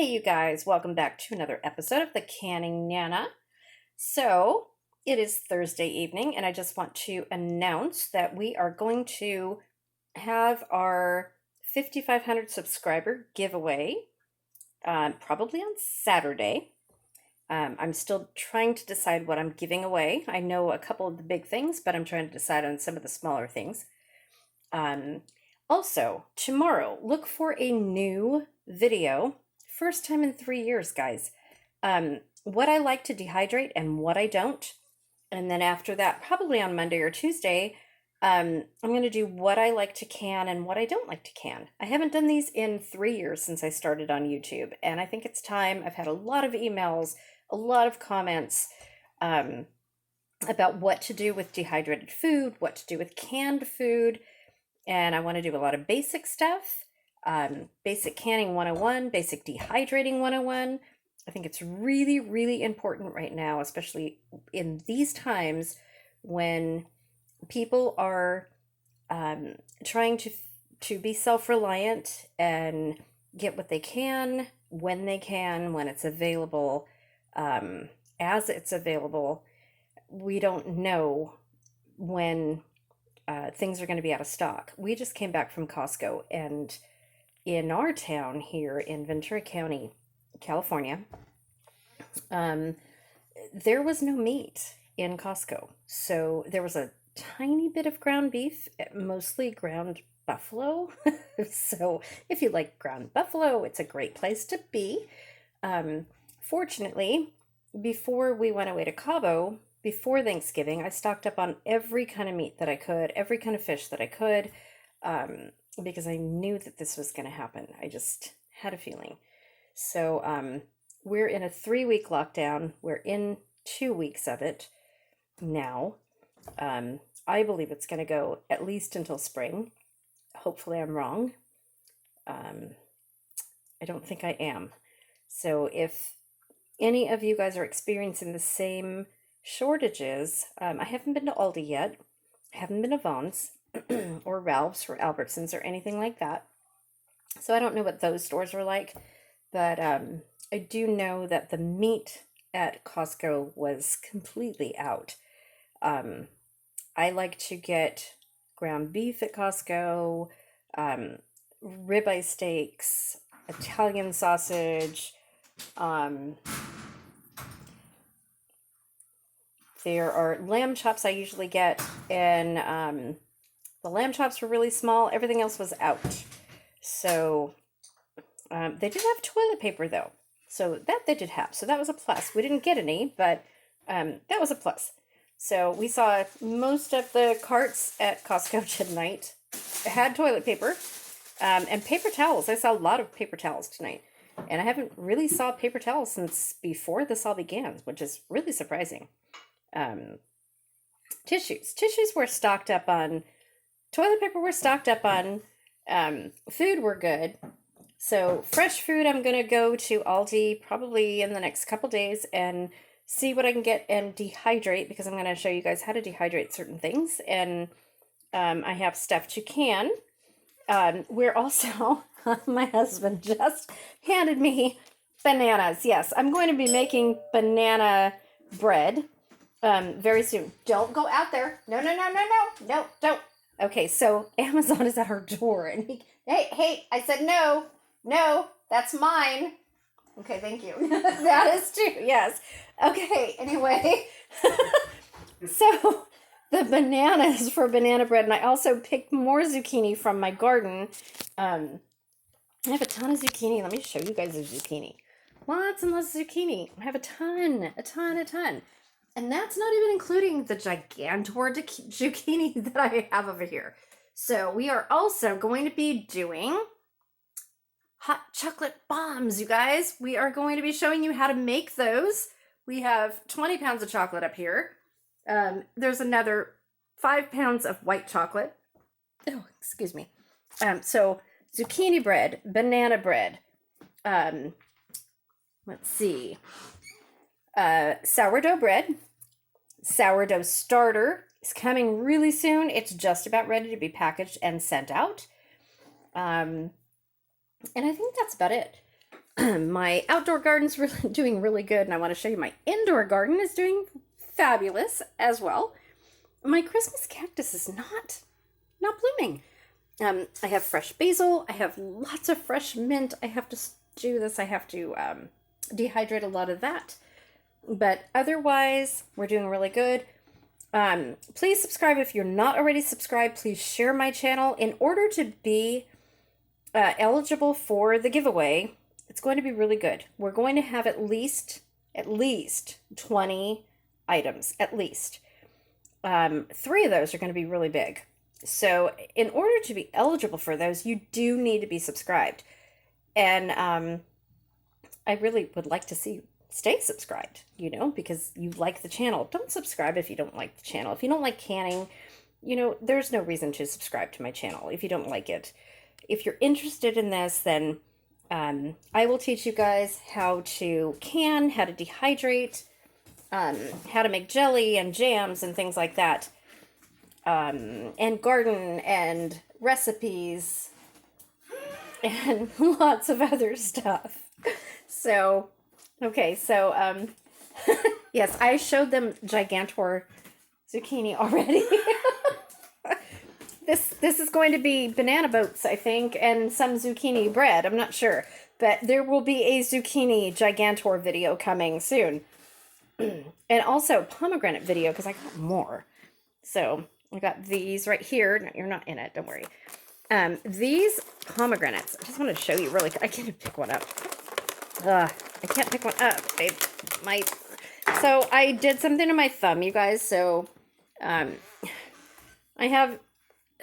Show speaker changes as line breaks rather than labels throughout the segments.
Hey, you guys, welcome back to another episode of the Canning Nana. So, it is Thursday evening, and I just want to announce that we are going to have our 5,500 subscriber giveaway probably on Saturday. I'm still trying to decide what I'm giving away. I know a couple of the big things, but I'm trying to decide on some of the smaller things. Also, tomorrow, look for a new video. First time in 3 years, guys. What I like to dehydrate and what I don't. And then after that, probably on Monday or Tuesday, I'm going to do what I like to can and what I don't like to can. I haven't done these in 3 years since I started on YouTube, and I think it's time. I've had a lot of emails, a lot of comments about what to do with dehydrated food, what to do with canned food, and I want to do a lot of basic stuff. Basic canning 101, basic dehydrating 101. I think it's really, really important right now, especially in these times when people are trying to be self-reliant and get what they can, when it's available, as it's available. We don't know when things are going to be out of stock. We just came back from Costco, and in our town here in Ventura County, California, there was no meat in Costco. So there was a tiny bit of ground beef, mostly ground buffalo. So if you like ground buffalo, it's a great place to be. Fortunately, before we went away to Cabo, before Thanksgiving, I stocked up on every kind of meat that I could, every kind of fish that I could, because I knew that this was going to happen. I just had a feeling. So we're in a 3-week lockdown. We're in 2 weeks of it now. I believe it's going to go at least until spring. Hopefully I'm wrong. I don't think I am. So if any of you guys are experiencing the same shortages, I haven't been to Aldi yet. I haven't been to Vaughn's or Ralph's or Albertsons or anything like that. So I don't know what those stores are like, but I do know that the meat at Costco was completely out. I like to get ground beef at Costco, ribeye steaks, Italian sausage. There are lamb chops I usually get, and the lamb chops were really small. Everything else was out. So they did have toilet paper, though. So that they did have. So that was a plus. We didn't get any, but that was a plus. So we saw most of the carts at Costco tonight had toilet paper and paper towels. I saw a lot of paper towels tonight. And I haven't really saw paper towels since before this all began, which is really surprising. Tissues were stocked up on. Toilet paper we're stocked up on. Food we're good. So fresh food, I'm going to go to Aldi probably in the next couple days and see what I can get and dehydrate, because I'm going to show you guys how to dehydrate certain things. And I have stuff to can. We're also, my husband just handed me bananas. Yes, I'm going to be making banana bread very soon. Don't go out there. No, don't. Okay, so Amazon is at our door, and hey, I said no, that's mine. Okay, thank you. That is true, yes. Okay, anyway, so the bananas for banana bread, and I also picked more zucchini from my garden. I have a ton of zucchini. Let me show you guys the zucchini. Lots and lots of zucchini. I have a ton. And that's not even including the gigantor zucchini that I have over here. So we are also going to be doing hot chocolate bombs, you guys. We are going to be showing you how to make those. We have 20 pounds of chocolate up here. There's another 5 pounds of white chocolate. Oh, excuse me. So zucchini bread, banana bread. Let's see. Sourdough bread. Sourdough starter is coming really soon. It's just about ready to be packaged and sent out. And I think that's about it. My outdoor garden's really doing really good, and I want to show you my indoor garden is doing fabulous as well. My Christmas cactus is not blooming. I have fresh basil. I have lots of fresh mint. I have to do this. I have to dehydrate a lot of that. But otherwise, we're doing really good. Please subscribe if you're not already subscribed. Please share my channel. In order to be eligible for the giveaway, it's going to be really good. We're going to have at least 20 items, at least. 3 of those are going to be really big. So in order to be eligible for those, you do need to be subscribed. And I really would like to see you stay subscribed, because you like the channel. Don't subscribe if you don't like the channel. If you don't like canning, there's no reason to subscribe to my channel if you don't like it. If you're interested in this, then I will teach you guys how to can, how to dehydrate, how to make jelly and jams and things like that. And garden and recipes and lots of other stuff. So, okay, so, yes, I showed them Gigantor zucchini already. This is going to be banana boats, I think, and some zucchini bread. I'm not sure, but there will be a zucchini Gigantor video coming soon. And also pomegranate video, because I got more. So I got these right here. No, you're not in it. Don't worry. These pomegranates. I just want to show you really quick. I can't pick one up. I can't pick one up. So I did something to my thumb, you guys. So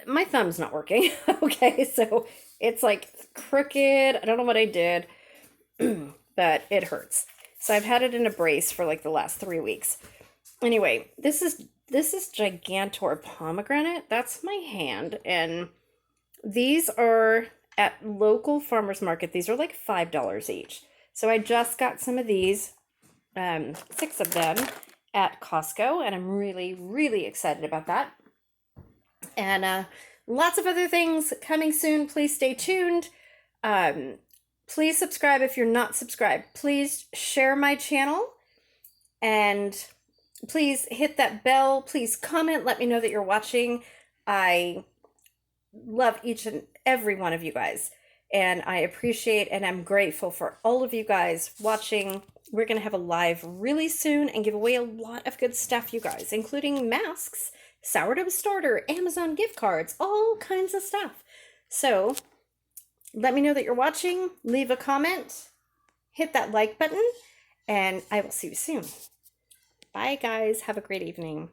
my thumb's not working. Okay, so it's like crooked. I don't know what I did, but it hurts. So I've had it in a brace for like the last 3 weeks. Anyway, this is Gigantor pomegranate. That's my hand. And these are at local farmers market. These are like $5 each. So I just got some of these, 6 of them at Costco. And I'm really, really excited about that. And lots of other things coming soon. Please stay tuned. Please subscribe if you're not subscribed. Please share my channel. And please hit that bell. Please comment. Let me know that you're watching. I love each and every one of you guys. And I appreciate and I'm grateful for all of you guys watching. We're going to have a live really soon and give away a lot of good stuff, you guys, including masks, sourdough starter, Amazon gift cards, all kinds of stuff. So let me know that you're watching. Leave a comment. Hit that like button. And I will see you soon. Bye, guys. Have a great evening.